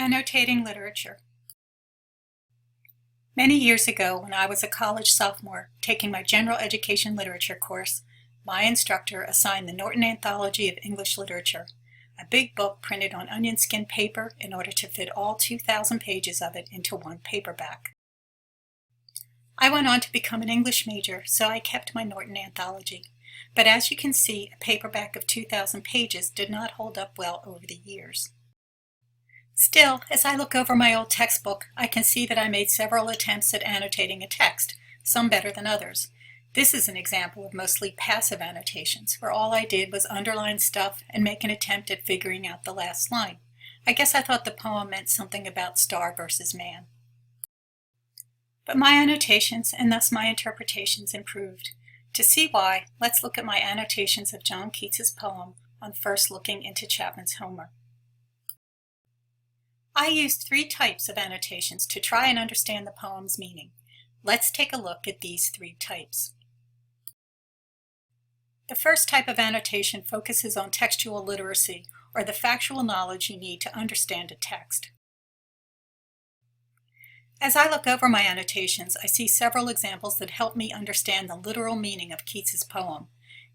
Annotating Literature. Many years ago, when I was a college sophomore taking my general education literature course, my instructor assigned the Norton Anthology of English Literature, a big book printed on onion skin paper in order to fit all 2,000 pages of it into one paperback. I went on to become an English major, so I kept my Norton Anthology. But as you can see, a paperback of 2,000 pages did not hold up well over the years. Still, as I look over my old textbook, I can see that I made several attempts at annotating a text, some better than others. This is an example of mostly passive annotations, where all I did was underline stuff and make an attempt at figuring out the last line. I guess I thought the poem meant something about star versus man. But my annotations, and thus my interpretations, improved. To see why, let's look at my annotations of John Keats's poem on first looking into Chapman's Homer. I used 3 types of annotations to try and understand the poem's meaning. Let's take a look at these 3 types. The first type of annotation focuses on textual literacy, or the factual knowledge you need to understand a text. As I look over my annotations, I see several examples that help me understand the literal meaning of Keats's poem.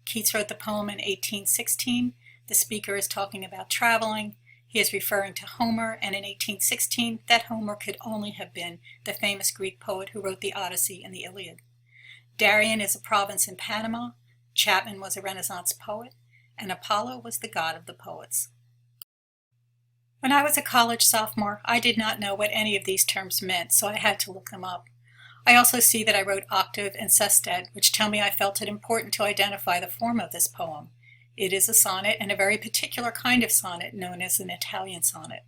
Keats wrote the poem in 1816. The speaker is talking about traveling. He is referring to Homer, and in 1816, that Homer could only have been the famous Greek poet who wrote the Odyssey and the Iliad. Darien is a province in Panama, Chapman was a Renaissance poet, and Apollo was the god of the poets. When I was a college sophomore, I did not know what any of these terms meant, so I had to look them up. I also see that I wrote octave and sestet, which tell me I felt it important to identify the form of this poem. It is a sonnet, and a very particular kind of sonnet known as an Italian sonnet.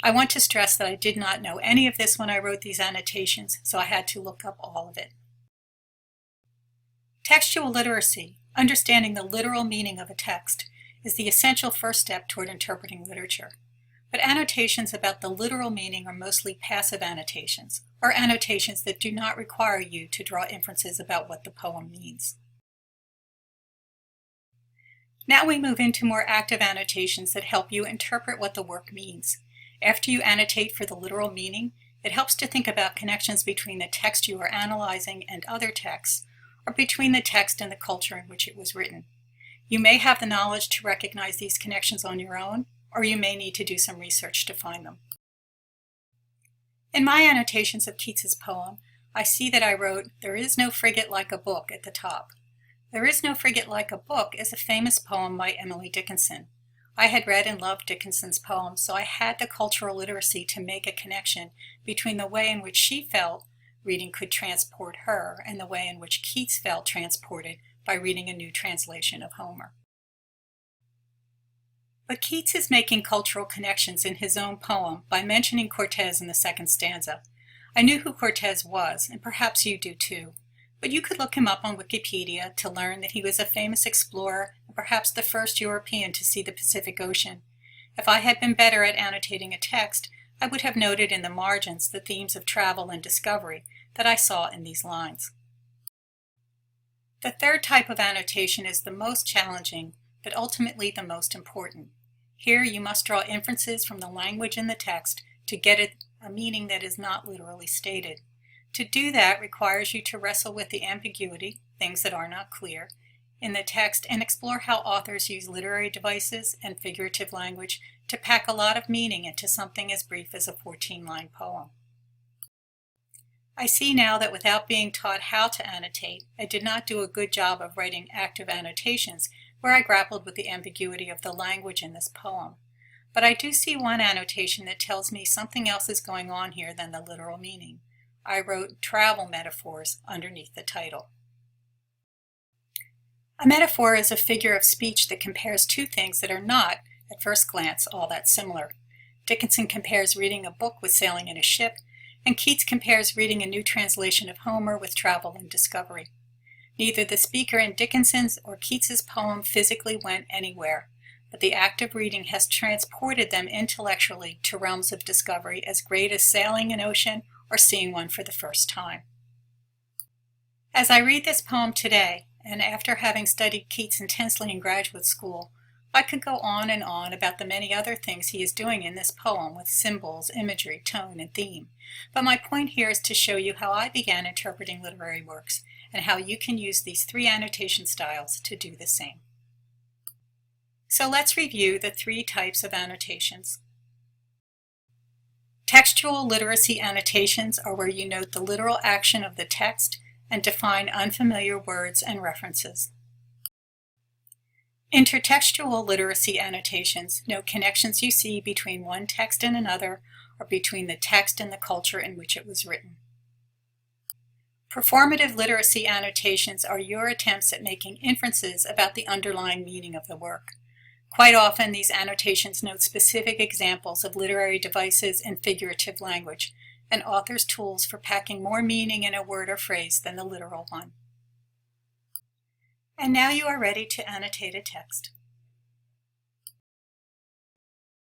I want to stress that I did not know any of this when I wrote these annotations, so I had to look up all of it. Textual literacy, understanding the literal meaning of a text, is the essential first step toward interpreting literature. But annotations about the literal meaning are mostly passive annotations, or annotations that do not require you to draw inferences about what the poem means. Now we move into more active annotations that help you interpret what the work means. After you annotate for the literal meaning, it helps to think about connections between the text you are analyzing and other texts, or between the text and the culture in which it was written. You may have the knowledge to recognize these connections on your own, or you may need to do some research to find them. In my annotations of Keats's poem, I see that I wrote, "There is no frigate like a book" at the top. "There is no frigate like a book" is a famous poem by Emily Dickinson. I had read and loved Dickinson's poem, so I had the cultural literacy to make a connection between the way in which she felt reading could transport her and the way in which Keats felt transported by reading a new translation of Homer. But Keats is making cultural connections in his own poem by mentioning Cortez in the second stanza. I knew who Cortez was, and perhaps you do too. But you could look him up on Wikipedia to learn that he was a famous explorer and perhaps the first European to see the Pacific Ocean. If I had been better at annotating a text, I would have noted in the margins the themes of travel and discovery that I saw in these lines. The third type of annotation is the most challenging, but ultimately the most important. Here you must draw inferences from the language in the text to get a meaning that is not literally stated. To do that requires you to wrestle with the ambiguity, things that are not clear, in the text and explore how authors use literary devices and figurative language to pack a lot of meaning into something as brief as a 14-line poem. I see now that without being taught how to annotate, I did not do a good job of writing active annotations where I grappled with the ambiguity of the language in this poem. But I do see one annotation that tells me something else is going on here than the literal meaning. I wrote travel metaphors underneath the title. A metaphor is a figure of speech that compares two things that are not, at first glance, all that similar. Dickinson compares reading a book with sailing in a ship, and Keats compares reading a new translation of Homer with travel and discovery. Neither the speaker in Dickinson's or Keats's poem physically went anywhere, but the act of reading has transported them intellectually to realms of discovery as great as sailing an ocean or seeing one for the first time. As I read this poem today, and after having studied Keats intensely in graduate school, I could go on and on about the many other things he is doing in this poem with symbols, imagery, tone, and theme, but my point here is to show you how I began interpreting literary works and how you can use these 3 annotation styles to do the same. So let's review the 3 types of annotations. Textual literacy annotations are where you note the literal action of the text and define unfamiliar words and references. Intertextual literacy annotations note connections you see between one text and another, or between the text and the culture in which it was written. Performative literacy annotations are your attempts at making inferences about the underlying meaning of the work. Quite often, these annotations note specific examples of literary devices and figurative language, an author's tools for packing more meaning in a word or phrase than the literal one. And now you are ready to annotate a text.